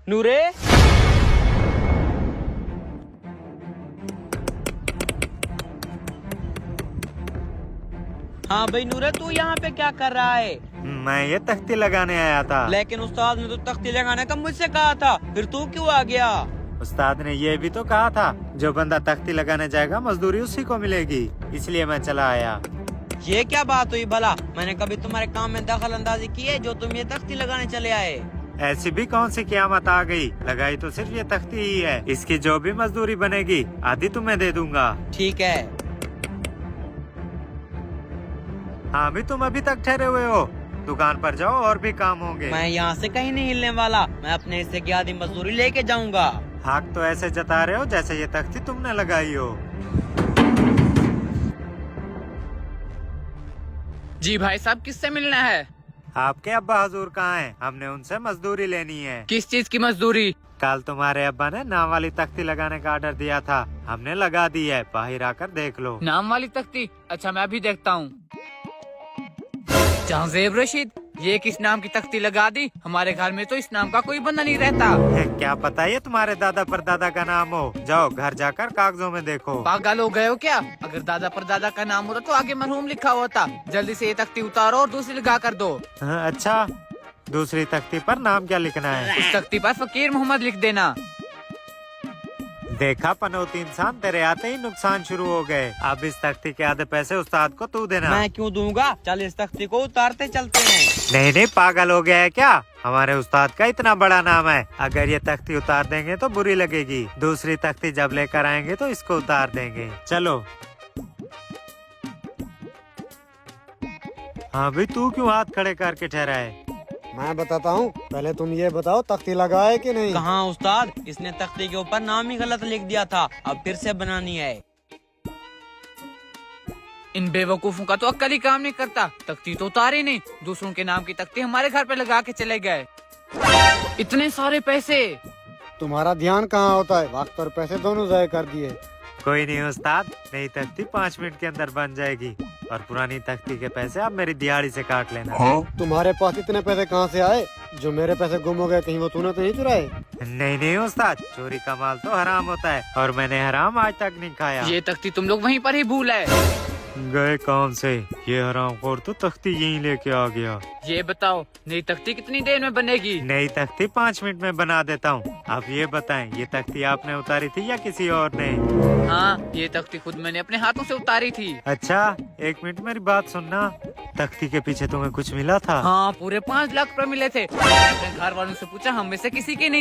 नूरे, हाँ भाई नूरे, तू यहाँ पे क्या कर रहा है? मैं ये तख्ती लगाने आया था। लेकिन उस्ताद ने तो तख्ती लगाने का मुझसे कहा था, फिर तू क्यों आ गया? उस्ताद ने ये भी तो कहा था जो बंदा तख्ती लगाने जाएगा मजदूरी उसी को मिलेगी, इसलिए मैं चला आया। ये क्या बात हुई भला? मैंने कभी तुम्हारे काम में दखल अंदाजी की है जो तुम ये तख्ती लगाने चले आए? ऐसी भी कौन सी कियामत आ गई, लगाई तो सिर्फ ये तख्ती ही है। इसकी जो भी मजदूरी बनेगी आधी तुम्हें दे दूंगा। ठीक है। हाँ भी तुम अभी तक ठहरे हुए हो, दुकान पर जाओ और भी काम होंगे। मैं यहाँ से कहीं नहीं हिलने वाला, मैं अपने हिस्से की आधी मजदूरी लेके जाऊंगा। हाथ तो ऐसे जता रहे हो जैसे ये तख्ती तुमने लगाई हो। जी भाई साहब, किससे मिलना है? आपके अब्बा हजूर कहाँ हैं? हमने उनसे मजदूरी लेनी है। किस चीज की मजदूरी? कल तुम्हारे अब्बा ने नाम वाली तख्ती लगाने का ऑर्डर दिया था, हमने लगा दी है, बाहर आकर देख लो। नाम वाली तख्ती? अच्छा मैं अभी देखता हूँ। जहांजेब रशीद, ये किस नाम की तख्ती लगा दी? हमारे घर में तो इस नाम का कोई बंदा नहीं रहता। क्या पता ये तुम्हारे दादा परदादा का नाम हो, जाओ घर जाकर कागजों में देखो। पागल हो गए हो क्या? अगर दादा परदादा का नाम होता तो आगे मरहूम लिखा होता। जल्दी से ये तख्ती उतारो और दूसरी लगा कर दो। हाँ, अच्छा दूसरी तख्ती पर नाम क्या लिखना है? इस तख्ती पर फकीर मोहम्मद लिख देना। देखा पनौती इंसान, तेरे आते ही नुकसान शुरू हो गए। अब इस तख्ती के आधे पैसे उस्ताद को तू देना। मैं क्यों दूंगा? चल इस तख्ती को उतारते चलते हैं। नहीं नहीं, पागल हो गया है क्या? हमारे उस्ताद का इतना बड़ा नाम है, अगर ये तख्ती उतार देंगे तो बुरी लगेगी। दूसरी तख्ती जब लेकर आएंगे तो इसको उतार देंगे। चलो। हाँ भाई, तू क्यों हाथ खड़े करके ठहरा है? मैं बताता हूँ, पहले तुम ये बताओ तख्ती लगाए कि नहीं? कहाँ उस्ताद, इसने तख्ती के ऊपर नाम ही गलत लिख दिया था, अब फिर से बनानी है। इन बेवकूफों का तो अक्ल ही काम नहीं करता। तख्ती तो उतारी नहीं, दूसरों के नाम की तख्ती हमारे घर पे लगा के चले गए। इतने सारे पैसे! तुम्हारा ध्यान कहाँ होता है? वक्त और पैसे दोनों ज़ाया कर दिए। कोई नहीं उस्ताद, नई तख्ती 5 मिनट के अंदर बन जाएगी और पुरानी तख्ती के पैसे आप मेरी दिहाड़ी से काट लेना। तुम्हारे पास इतने पैसे कहाँ से आए? जो मेरे पैसे गुम हो गए, कहीं वो तूने तो नहीं चुराए? नहीं नहीं उस्ताद, चोरी का माल तो हराम होता है और मैंने हराम आज तक नहीं खाया। ये तख्ती तुम लोग वहीं पर ही भूल है। गए काम से, ये हरामखोर तो तख्ती यहीं लेके आ गया। ये बताओ, नई तख्ती कितनी देर में बनेगी? नई तख्ती 5 मिनट में बना देता हूँ। अब ये बताएं, ये तख्ती आपने उतारी थी या किसी और ने? हाँ, ये तख्ती खुद मैंने अपने हाथों से उतारी थी। अच्छा, 1 मिनट मेरी बात सुनना। तख्ती के पीछे तुम्हें कुछ मिला था? हाँ, पूरे 5 लाख रुपए मिले थे। मैंने अपने घर वालों से पूछा, हम में से किसी के नहीं